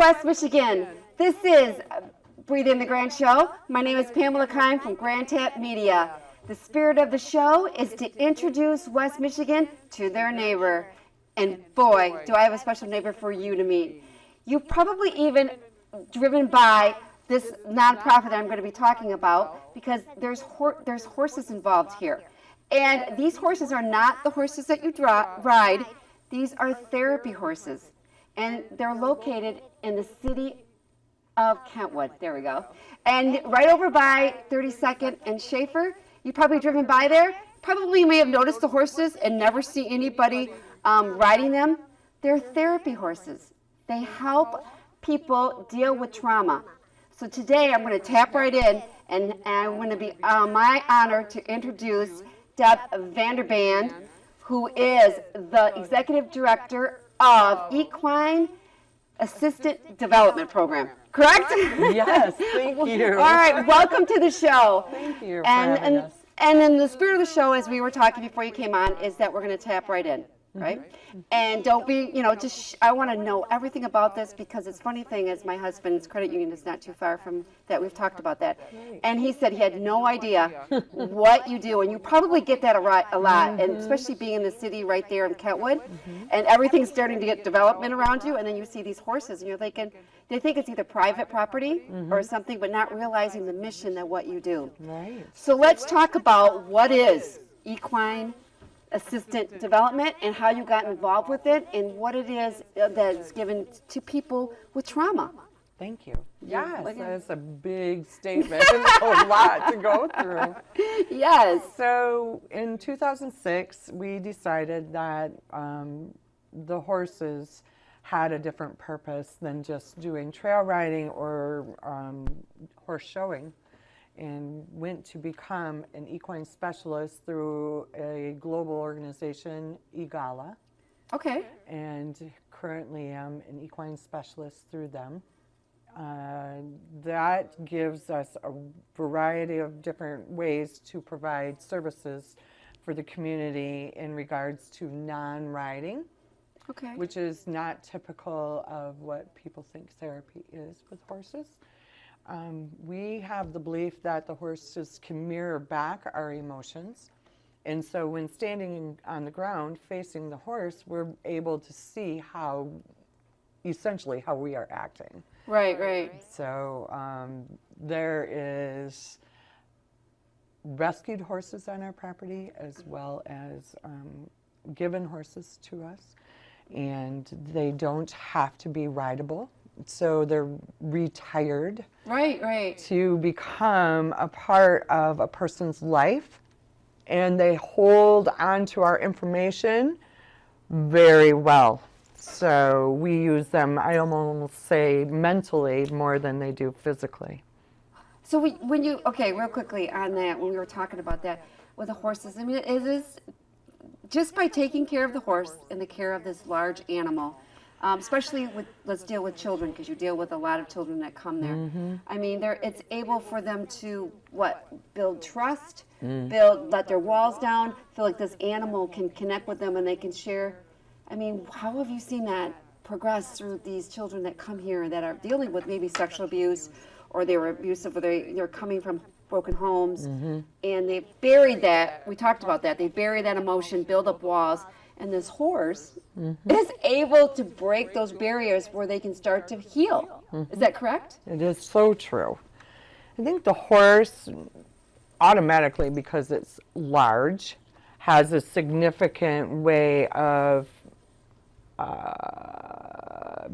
West Michigan. This is Breathe in the Grand Show. My name is Pamela Kine from Grand Tap Media. The spirit of the show is to introduce West Michigan to their neighbor. And boy, do I have a special neighbor for you to meet. You've probably even driven by this nonprofit that I'm going to be talking about because there's horses involved here. And these horses are not the horses that you ride. These are therapy horses. And they're located in the city of Kentwood. There we go. And right over by 32nd and Schaefer, you've probably driven by there. Probably you may have noticed the horses and never see anybody riding them. They're therapy horses. They help people deal with trauma. So today I'm going to tap right in, and I'm going to be my honor to introduce Deb VanderBand, who is the Executive Director of Equine Assistant Development Program. Correct? Yes, thank you. All right, welcome to the show. Thank you for having us. And then the spirit of the show, as we were talking before you came on, is that we're going to tap right in, right? Mm-hmm. And don't be, I want to know everything about this because it's funny thing is my husband's credit union is not too far from that. We've talked about that. Right. And he said he had no idea what you do. And you probably get that a lot, mm-hmm. and especially being in the city right there in Kentwood, mm-hmm. and everything's starting to get development around you. And then you see these horses and you're thinking, they think it's either private property mm-hmm. or something, but not realizing the mission that what you do. Right. So let's talk about what is equine assistant development and how you got involved with it and what it is that's given to people with trauma. Thank you. Yes, that's a big statement and a lot to go through. Yes. So in 2006, we decided that the horses had a different purpose than just doing trail riding or horse showing, and went to become an equine specialist through a global organization, EGALA. Okay. And currently am an equine specialist through them. That gives us a variety of different ways to provide services for the community in regards to non-riding. Okay. Which is not typical of what people think therapy is with horses. We have the belief that the horses can mirror back our emotions. And so when standing on the ground facing the horse, we're able to see essentially how we are acting. Right, right. So there is rescued horses on our property as well as given horses to us. And they don't have to be rideable, so they're retired. Right, right. To become a part of a person's life, and they hold onto our information very well. So we use them, I almost say, mentally more than they do physically. So real quickly on that, when we were talking about that with the horses, I mean, is this just by taking care of the horse and the care of this large animal, especially let's deal with children, because you deal with a lot of children that come there. Mm-hmm. I mean, it's able for them to, build trust, let their walls down, feel like this animal can connect with them and they can share. I mean, how have you seen that progress through these children that come here that are dealing with maybe sexual abuse, or they were abusive, or they're coming from broken homes, mm-hmm. and they've buried that. We talked about that. They bury that emotion, build up walls, and this horse mm-hmm. is able to break those barriers where they can start to heal. Mm-hmm. Is that correct? It is so true. I think the horse automatically, because it's large, has a significant way of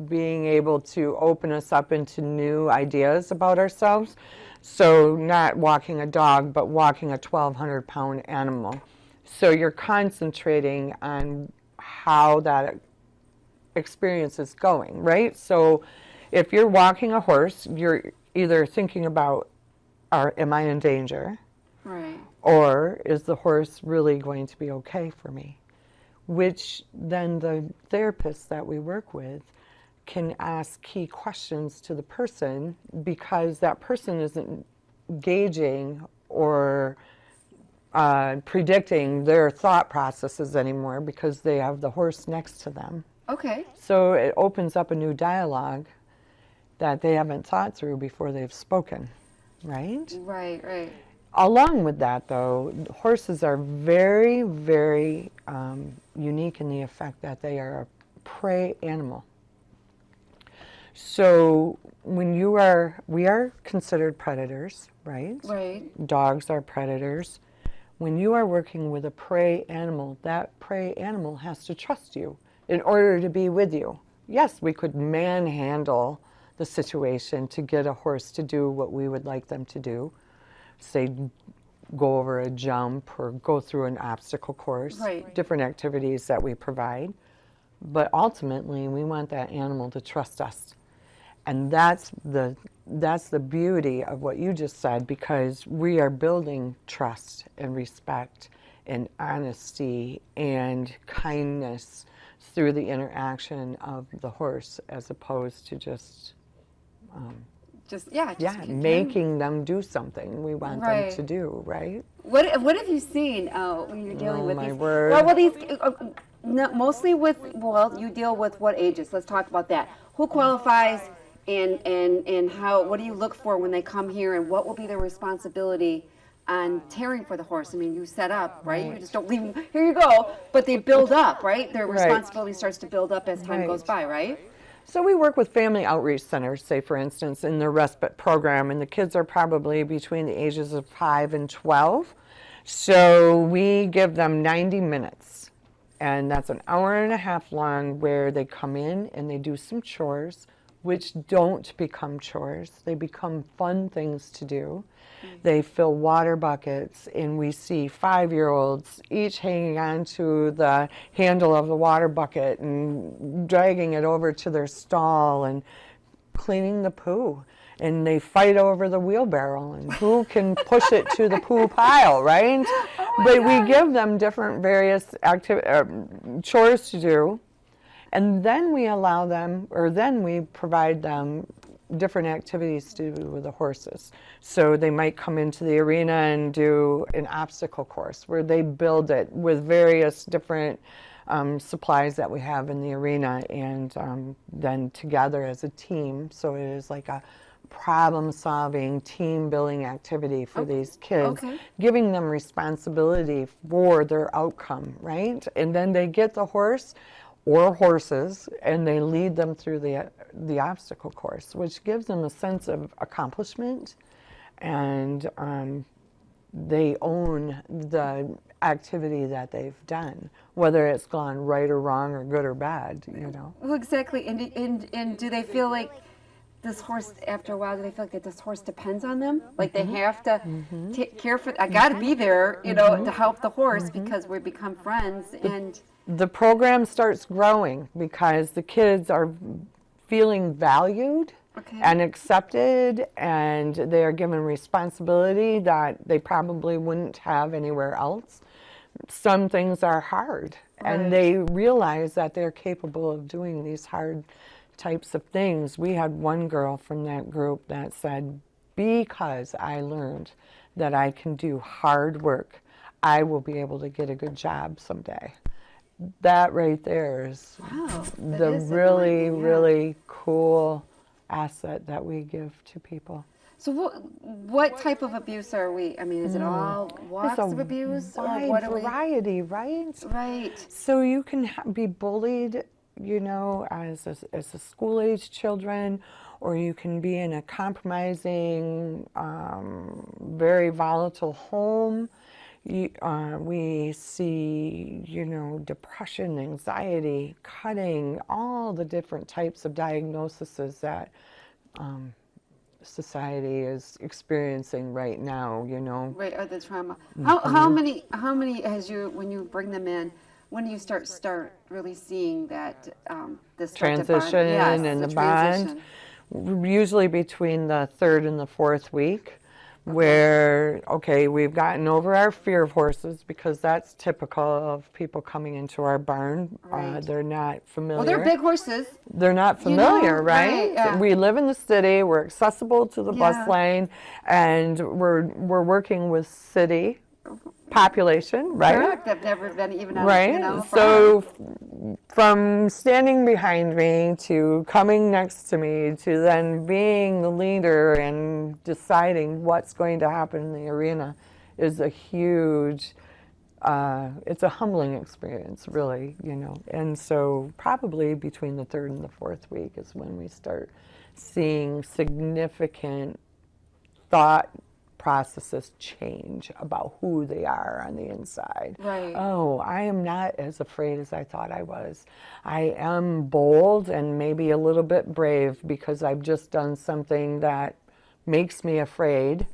being able to open us up into new ideas about ourselves. So not walking a dog, but walking a 1,200-pound animal. So you're concentrating on how that experience is going, right? So if you're walking a horse, you're either thinking about, am I in danger? Right. Or is the horse really going to be okay for me? Which then the therapists that we work with can ask key questions to the person, because that person isn't gauging or predicting their thought processes anymore because they have the horse next to them. Okay. So it opens up a new dialogue, that they haven't thought through before they've spoken, right? Right, right. Along with that, though, horses are very, very unique in the effect that they are a prey animal. So when we are considered predators, right? Right. Dogs are predators. When you are working with a prey animal, that prey animal has to trust you in order to be with you. Yes, we could manhandle the situation to get a horse to do what we would like them to do, say go over a jump or go through an obstacle course, Right. different activities that we provide. But ultimately, we want that animal to trust us. And that's the beauty of what you just said, because we are building trust and respect and honesty and kindness through the interaction of the horse, as opposed to just making them do something we want them to do, right? What have you seen when you're dealing with my these? word. Well, these mostly with, you deal with what ages? Let's talk about that. Who qualifies, and how? What do you look for when they come here, and what will be their responsibility on caring for the horse? I mean, you set up, right? You just don't leave them, here you go, but they build up, right? Their responsibility starts to build up as time goes by, right? So we work with family outreach centers, say for instance, in the respite program, and the kids are probably between the ages of 5 and 12. So we give them 90 minutes, and that's an hour and a half long, where they come in and they do some chores, which don't become chores. They become fun things to do. They fill water buckets, and we see 5-year-olds each hanging on to the handle of the water bucket and dragging it over to their stall and cleaning the poo. And they fight over the wheelbarrow and who can push it to the poo pile, right? But we give them different various chores to do. And then we allow them, or then we provide them different activities to do with the horses. So they might come into the arena and do an obstacle course where they build it with various different supplies that we have in the arena, and then together as a team. So it is like a problem-solving, team-building activity for these kids, giving them responsibility for their outcome, right? And then they get the horse or horses, and they lead them through the obstacle course, which gives them a sense of accomplishment, and they own the activity that they've done, whether it's gone right or wrong or good or bad, you know. Well, exactly. And do they feel like this horse, after a while, do they feel like that this horse depends on them? Like they have to take care for, I got to be there, you know, to help the horse, because we become friends. And the program starts growing because the kids are feeling valued and accepted, and they are given responsibility that they probably wouldn't have anywhere else. Some things are hard, and they realize that they're capable of doing these hard types of things. We had one girl from that group that said, because I learned that I can do hard work, I will be able to get a good job someday. That right there is the really cool asset that we give to people. so what type of abuse are we? I mean, is it all walks of abuse? Wide or what are variety, right? Right. So you can be bullied, you know, as a school-age children, or you can be in a compromising, very volatile home. We see, you know, depression, anxiety, cutting, all the different types of diagnoses that society is experiencing right now, you know. Right, or the trauma. How many has you, when you bring them in, when do you start really seeing that this Transition and the bond? Usually between the 3rd and the 4th week. Where, we've gotten over our fear of horses, because that's typical of people coming into our barn. They're not familiar. Well, they're big horses. They're not familiar, You know, right? yeah. We live in the city, we're accessible to the bus lane, and we're working with city population, right? Correct. They've never been even on, Right. you know, So from standing behind me to coming next to me to then being the leader and deciding what's going to happen in the arena is a huge, it's a humbling experience, really, you know. And so probably between the third and the fourth week is when we start seeing significant thought processes change about who they are on the inside. Right. Oh, I am not as afraid as I thought I was. I am bold and maybe a little bit brave because I've just done something that makes me afraid,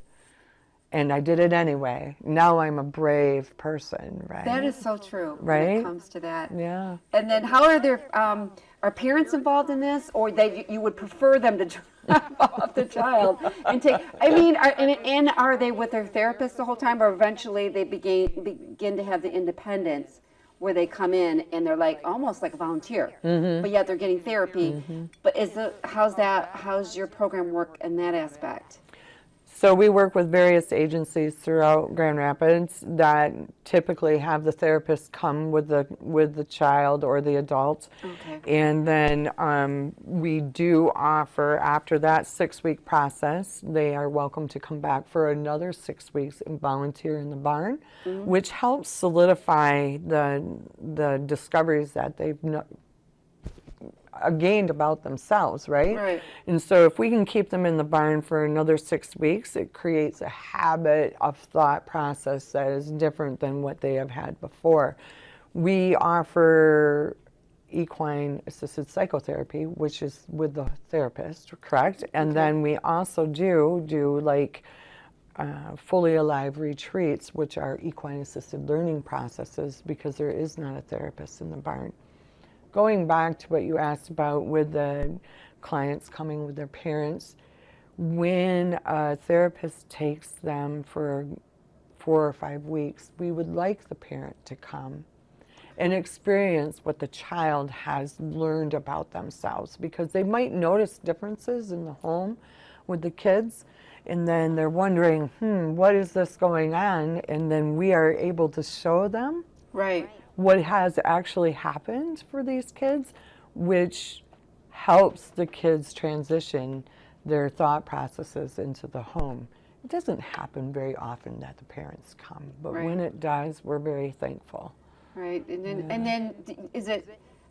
and I did it anyway. Now I'm a brave person, right? That is so true when Right? it comes to that. Yeah. And then how are there, are parents involved in this, or that you would prefer them to drop off the child and take, I mean, and are they with their therapist the whole time, or eventually they begin to have the independence where they come in and they're like, almost like a volunteer, but yet they're getting therapy. But how's your program work in that aspect? So we work with various agencies throughout Grand Rapids that typically have the therapist come with the child or the adult. Okay. And then we do offer, after that 6-week process, they are welcome to come back for another 6 weeks and volunteer in the barn, which helps solidify the discoveries that they've gained about themselves, right? Right. And so if we can keep them in the barn for another 6 weeks, it creates a habit of thought process that is different than what they have had before. We offer equine assisted psychotherapy, which is with the therapist, correct? And then we also do like fully alive retreats, which are equine assisted learning processes, because there is not a therapist in the barn. Going back to what you asked about with the clients coming with their parents, when a therapist takes them for 4 or 5 weeks, we would like the parent to come and experience what the child has learned about themselves, because they might notice differences in the home with the kids, and then they're wondering, what is this going on? And then we are able to show them Right. what has actually happened for these kids, which helps the kids transition their thought processes into the home. It doesn't happen very often that the parents come, but when it does, we're very thankful. Right. And then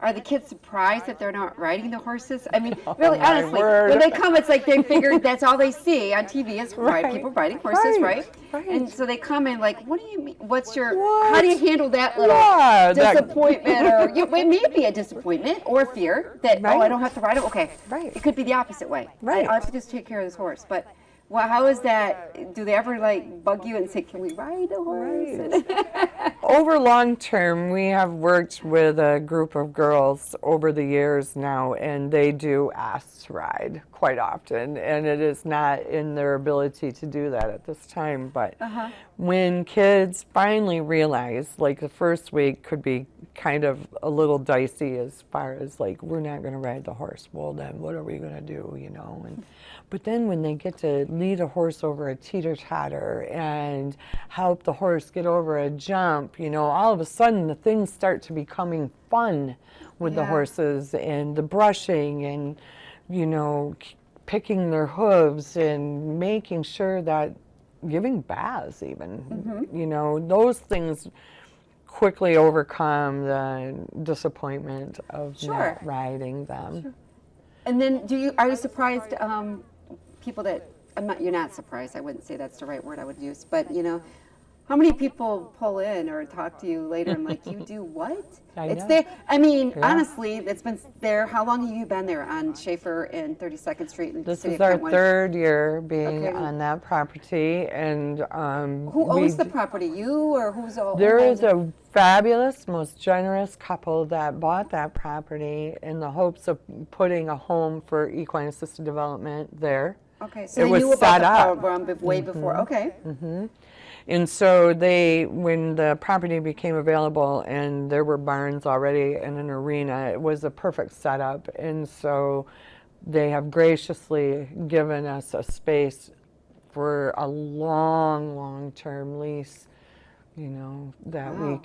are the kids surprised that they're not riding the horses? I mean, really, my honestly, word. when they come, it's like they figure that's all they see on TV is people riding horses, right? Right. And so they come in like, what do you mean? What? How do you handle that little disappointment? Or it may be a disappointment or fear that, oh, I don't have to ride it. Okay. Right. It could be the opposite way. Right. I'll have to just take care of this horse. But well, how is that? Do they ever like bug you and say, "Can we ride a horse?" Over long term, we have worked with a group of girls over the years now, and they do ask to ride quite often, and it is not in their ability to do that at this time. But when kids finally realize, like the first week could be kind of a little dicey as far as like, we're not going to ride the horse. Well, then what are we going to do, you know? But then when they get to lead a horse over a teeter-totter and help the horse get over a jump, you know, all of a sudden the things start to becoming fun with the horses, and the brushing and, you know, picking their hooves and making sure that giving baths even, you know, those things quickly overcome the disappointment of not riding them. And then are you surprised people that you're not surprised, I wouldn't say that's the right word I would use, but you know, how many people pull in or talk to you later and like, you do what? It's there. I mean, honestly, it's been there. How long have you been there on Schaefer and 32nd Street? In This is our third year being on that property, and who owns the property? You or who's all? There is a fabulous, most generous couple that bought that property in the hopes of putting a home for equine assisted development there. Okay, so they knew about the program way before. Okay. And so when the property became available and there were barns already and an arena, it was a perfect setup. And so they have graciously given us a space for a long-term lease you know, that Wow.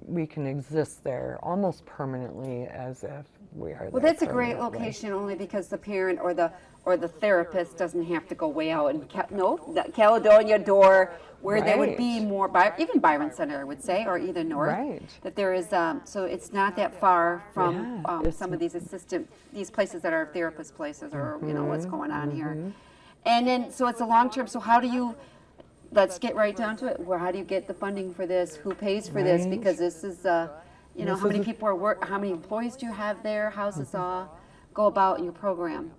we can exist there almost permanently as if we are Well, there that's a great permanently. location only because the parent or the therapist doesn't have to go way out in the Caledonia door where there would be Right. more even Byron Center I would say or either north Right. that there is so it's not that far from Yeah, it's some of these places that are therapist places or you know what's Mm-hmm. going on here, and then so it's a long term. So how do you? Let's get right down to it. Where how do you get the funding for this? Who pays for this? Right. Because this is you know, This how many is a- people are how many employees do you have there? How's this all go about in your program?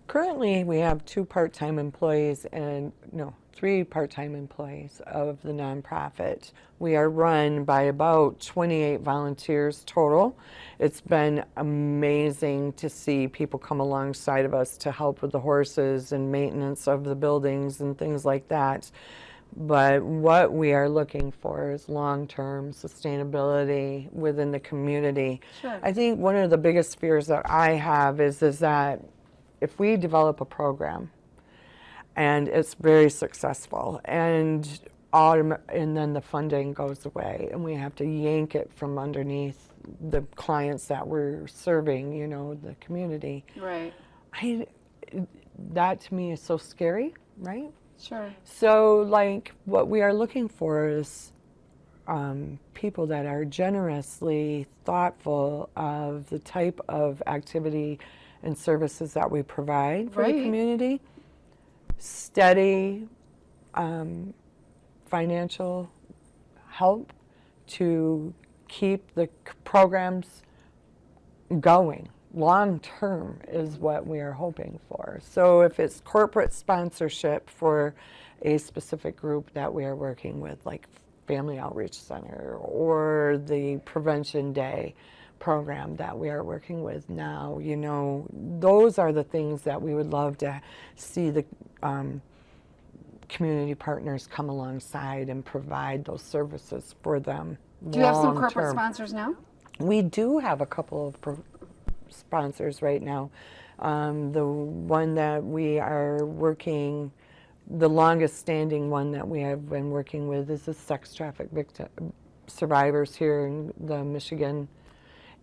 Currently, we have 2 part-time employees and, no, 3 part-time employees of the nonprofit. We are run by about 28 volunteers total. It's been amazing to see people come alongside of us to help with the horses and maintenance of the buildings and things like that. But what we are looking for is long-term sustainability within the community. Sure. I think one of the biggest fears that I have is that if we develop a program and it's very successful and then the funding goes away and we have to yank it from underneath the clients that we're serving, you know, the community. Right. That to me is so scary, right? Sure. So, like, what we are looking for is people that are generously thoughtful of the type of activity and services that we provide for the Right. community, steady financial help to keep the programs going. Long term is what we are hoping for. So if it's corporate sponsorship for a specific group that we are working with, like Family Outreach Center or the Prevention Day program that we are working with now, you know, those are the things that we would love to see the community partners come alongside and provide those services for them. Do you have some corporate long-term. sponsors now? We do have a couple of sponsors right now. The one that we are working, the longest standing one that we have been working with is the sex traffic victim survivors here in the Michigan.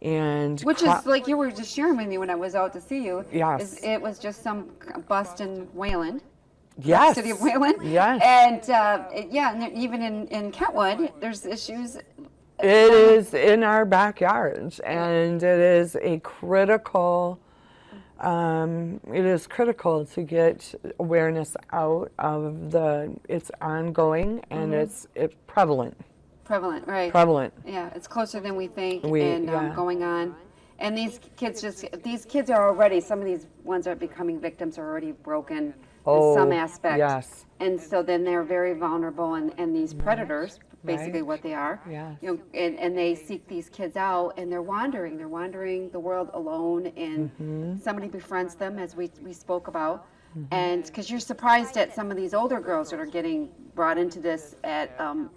And Which is like you were just sharing with me when I was out to see you. Yes. It was just some bust in Wayland. yes, City of Wayland. Yes. And yeah, and even in Kentwood, there's issues. It is in our backyards, and it is a critical. It is critical to get awareness out of it's ongoing and it's prevalent. Prevalent, right? Prevalent. Yeah, it's closer than we think, and yeah. going on. And these kids are already, some of these ones that are becoming victims are already broken in some aspect. Yes. And so then they're very vulnerable, and these predators, basically Right. what they are. Yes. You know, and they seek these kids out, and they're wandering the world alone, and somebody befriends them, as we spoke about. And because you're surprised at some of these older girls that are getting brought into this at,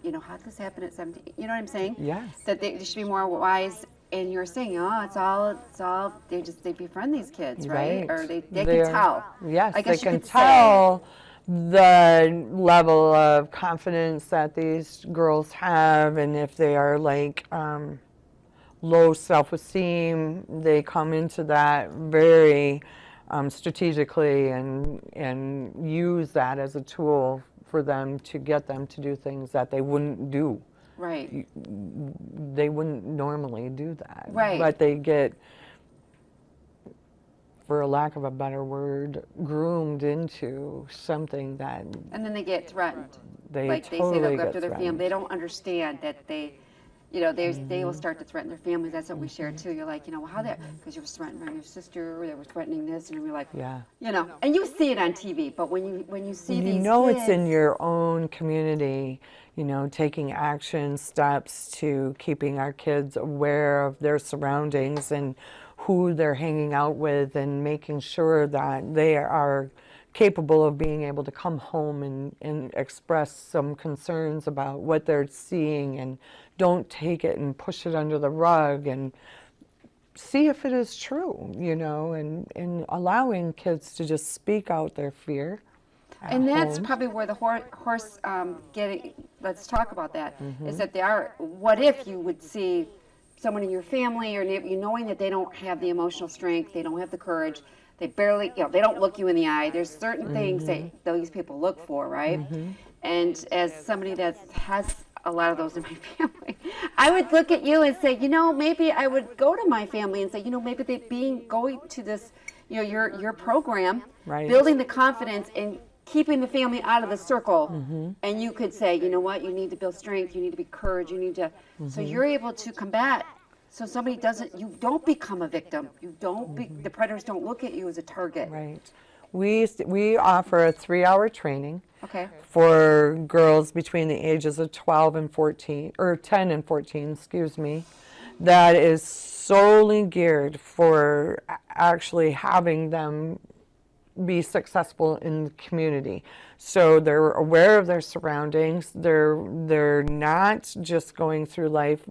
you know, how did this happen at 17? You know what I'm saying? Yes. That they should be more wise. And you're saying, oh, it's all. They befriend these kids, right? Or they can tell. Yes, I guess they you can could tell the level of confidence that these girls have, and if they are like low self-esteem, they come into that very strategically and use that as a tool for them to get them to do things that they wouldn't do. Right. They wouldn't normally do that. Right. But they get, for a lack of a better word, groomed into something that And then they get threatened. they Like they say totally they'll go get after their family. threatened. They don't understand that they, you know, they will start to threaten their families. That's what we share too. You're like, you know, well, how that? Because you were threatening your sister, or they were threatening this, and you're like, Yeah. you know, and you see it on TV. But when you see You these know kids, it's in your own community, you know, taking action steps to keeping our kids aware of their surroundings and who they're hanging out with, and making sure that they are capable of being able to come home and express some concerns about what they're seeing, and don't take it and push it under the rug, and see if it is true, you know, and allowing kids to just speak out their fear. And that's homes. probably where the horse getting. Let's talk about that. Is that they are. What if you would see someone in your family or neighbor, you knowing that they don't have the emotional strength, they don't have the courage, they barely, they don't look you in the eye. There's certain things that those people look for, right? And as somebody that has a lot of those in my family, I would look at you and say, maybe I would go to my family and say, maybe going to this, your program, Right. building the confidence and keeping the family out of the circle. And you could say, you know what, you need to build strength, you need to be courage, you need to, so you're able to combat. So you don't become a victim. You don't the predators don't look at you as a target. Right. We offer a 3-hour training Okay. for girls between the ages of 12 and 14, or 10 and 14, excuse me, that is solely geared for actually having them be successful in the community. So they're aware of their surroundings. They're not just going through life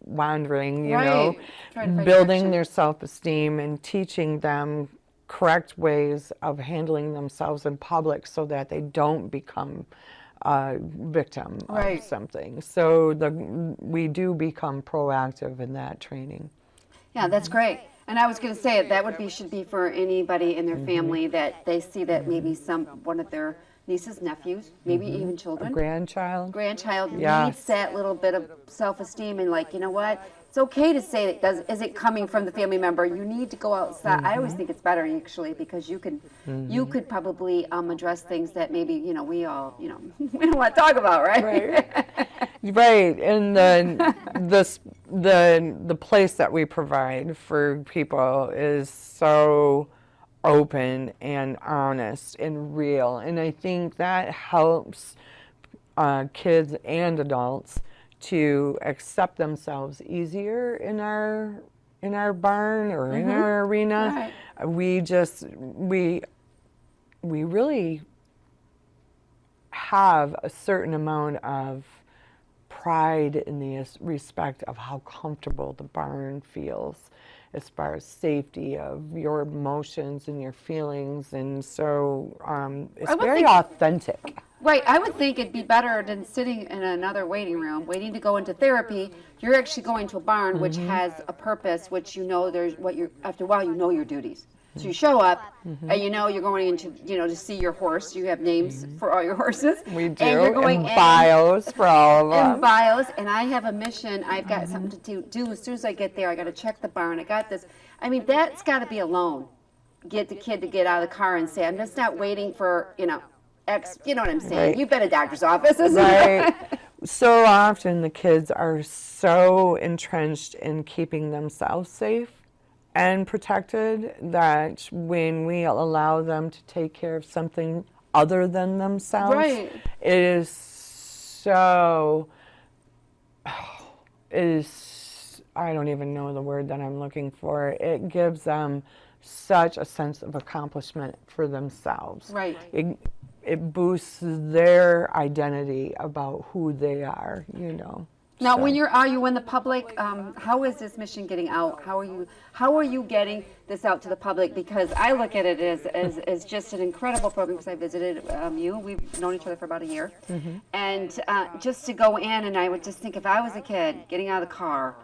wandering, Right. Trying to find building direction. their self-esteem and teaching them correct ways of handling themselves in public so that they don't become a victim Right. of something. So we do become proactive in that training. Yeah, that's great. And I was going to say that should be for anybody in their family that they see that maybe one of their nieces, nephews, maybe even children, Grandchild. grandchild needs that little bit of self-esteem and like, you know what? It's okay to say that isn't coming from the family member. You need to go outside. I always think it's better actually because you could probably address things that maybe we all we don't want to talk about, right? Right. Right, and the place that we provide for people is so open and honest and real, and I think that helps kids and adults to accept themselves easier in our barn or in our arena. Right. We really have a certain amount of pride in the respect of how comfortable the barn feels as far as safety of your emotions and your feelings, and so it's very authentic. Right, I would think it'd be better than sitting in another waiting room, waiting to go into therapy. You're actually going to a barn which has a purpose, which after a while you know your duties. So you show up, and you're going into, to see your horse. You have names for all your horses. We do, and you're going and bios for all of them. And bios, and I have a mission. I've got something to do. As soon as I get there, I got to check the barn. I got this. I mean, that's got to be alone. Get the kid to get out of the car and say, I'm just not waiting for, X, you know what I'm saying? Right. You've been a doctor's office, isn't Right. it? So often the kids are so entrenched in keeping themselves safe and protected that when we allow them to take care of something other than themselves, Right. it is I don't even know the word that I'm looking for. It gives them such a sense of accomplishment for themselves. Right. It boosts their identity about who they are, Now, So- when are you in the public? How is this mission getting out? How are you getting this out to the public? Because I look at it as just an incredible program. Because I visited you, we've known each other for about a year, and just to go in, and I would just think if I was a kid getting out of the car,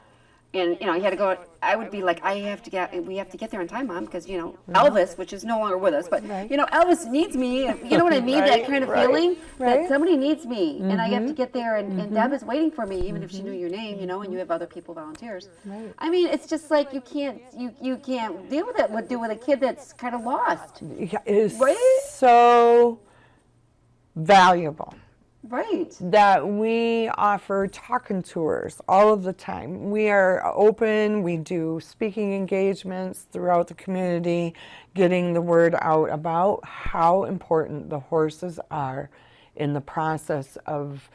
and you had to go, I would be like, we have to get there on time, Mom, because Elvis, which is no longer with us, but Right. Elvis needs me. You know what I mean? That kind of feeling right. that somebody needs me, and I have to get there, and Deb is waiting for me, even if she knew your name, and you have other people, volunteers. Right. I mean, it's just like you can't deal with it. Deal with a kid that's kind of lost, Yeah, it is Right? so valuable right? that we offer talking tours all of the time. We are open, we do speaking engagements throughout the community, getting the word out about how important the horses are in the process of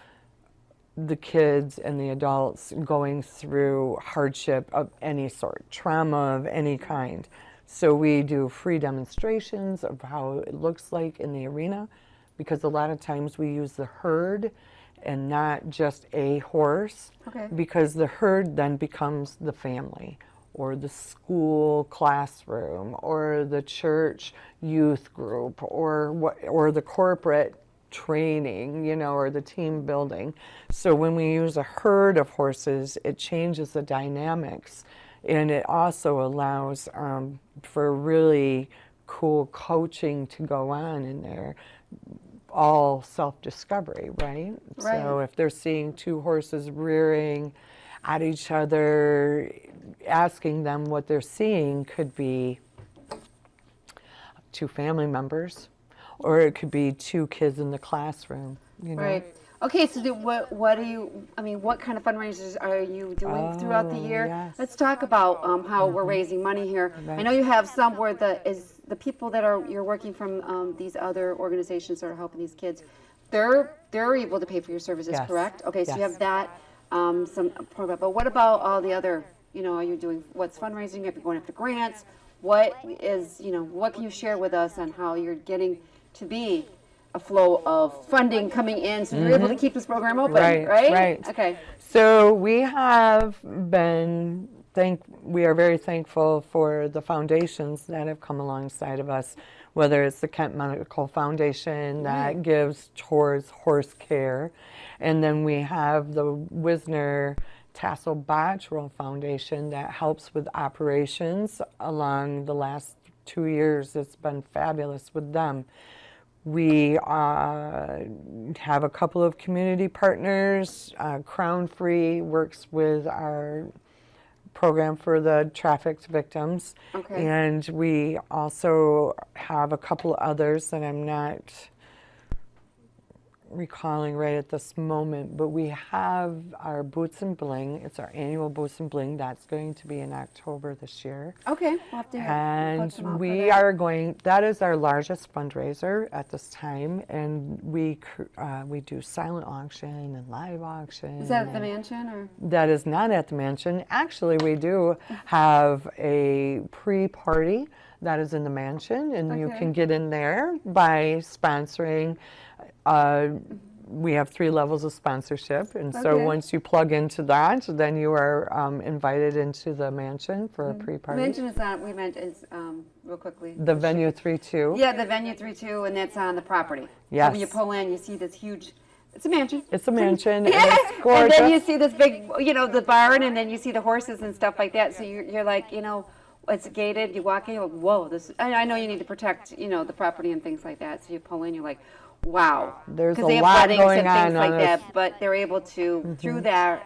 the kids and the adults going through hardship of any sort, trauma of any kind. So we do free demonstrations of how it looks like in the arena, because a lot of times we use the herd and not just a horse, Okay. because the herd then becomes the family. or the school classroom or the church youth group or the corporate training, or the team building. So when we use a herd of horses, it changes the dynamics, and it also allows for really cool coaching to go on in there. All self-discovery, right? So if they're seeing two horses rearing at each other, asking them what they're seeing could be two family members, or it could be two kids in the classroom, Right. Okay, so what do you, what kind of fundraisers are you doing throughout the year? Yes. Let's talk about how we're raising money here. Right. I know you have some where the people that you're working from these other organizations that are helping these kids, they're able to pay for your services, Yes. correct? Okay, so you Yes. have that some program. But what about all the other? Are you doing what's fundraising? If you're going after grants, what can you share with us on how you're getting to be a flow of funding coming in, so you're able to keep this program open, right? Okay. So we have been we are very thankful for the foundations that have come alongside of us, whether it's the Kent Medical Foundation that gives towards horse care, and then we have the Wisner Tassel Bottrell Foundation that helps with operations along the last 2 years. It's been fabulous with them. We have a couple of community partners. Crown Free works with our program for the trafficked victims. Okay. And we also have a couple others that I'm not recalling right at this moment, but we have our Boots and Bling. It's our annual Boots and Bling. That's going to be in October this year. Okay, we'll have to And put them out we for that. are going, that is our largest fundraiser at this time, and we do silent auction and live auction. Is that at the mansion or? That is not at the mansion. Actually, we do have a pre-party that is in the mansion, and you can get in there by sponsoring. We have 3 levels of sponsorship, and so once you plug into that, then you are invited into the mansion for a pre-party. Mansion is on, we meant is, real quickly. The venue 3-2. Yeah, the venue 3-2, and that's on the property. Yes. So when you pull in, you see this huge, it's a mansion. It's a mansion. Yeah. And it's gorgeous. And then you see this big, the barn, and then you see the horses and stuff like that. So you're like, it's gated. You walk in, you're like, whoa, this. I know you need to protect, the property and things like that. So you pull in, you're like, wow. There's a Because they have lot weddings going and on things like on that, this. but they're able to through their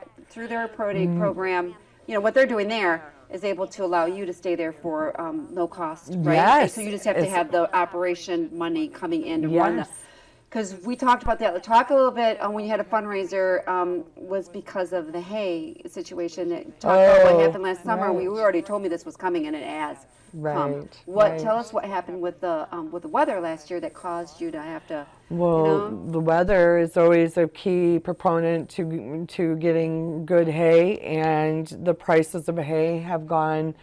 program, what they're doing there is able to allow you to stay there for no cost, right? Yes. So you just have to have the operation money coming in to run the. Yes. Because we talked about that. Talk a little bit when you had a fundraiser was because of the hay situation. Talk about what happened last summer. right. You already told me this was coming, and it has come. Right. Tell us what happened with the weather last year that caused you to have to. Well, the weather is always a key proponent to getting good hay, and the prices of hay have gone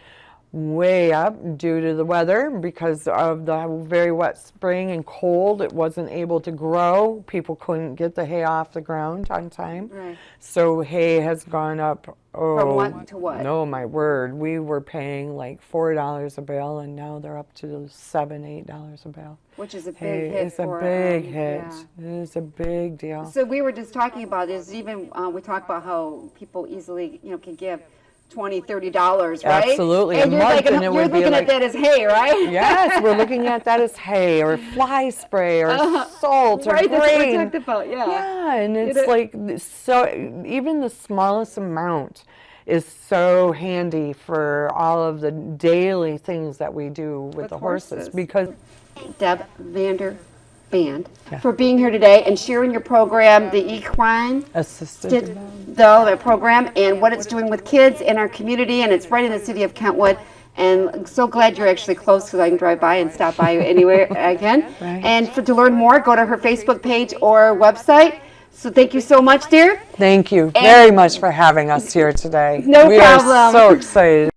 way up due to the weather because of the very wet spring and cold. It wasn't able to grow. People couldn't get the hay off the ground on time. Right. So hay has gone up. From what to what? No, my word. We were paying like $4 a bale, and now they're up to $7, $8 a bale. Which is a big Hey, hit it's for a big hit. yeah. It is a big deal. So we were just talking about this. Even we talked about how people easily, can give $20, $30, right? Absolutely. And A you're month, like, and it you're would be looking like- at that as hay, right? Yes, we're looking at that as hay or fly spray or salt or right. That's what we grain. talked about. Yeah. Yeah, and it's like so. Even the smallest amount is so handy for all of the daily things that we do with the horses because. Deb VanderBand for being here today and sharing your program, the Equine Assisted Development Program, and what it's doing with kids in our community, and it's right in the city of Kentwood. And I'm so glad you're actually close so I can drive by and stop by you anywhere I can. Right. And to learn more, go to her Facebook page or website. So thank you so much, dear. Thank you very much for having us here today. No we problem. are so excited.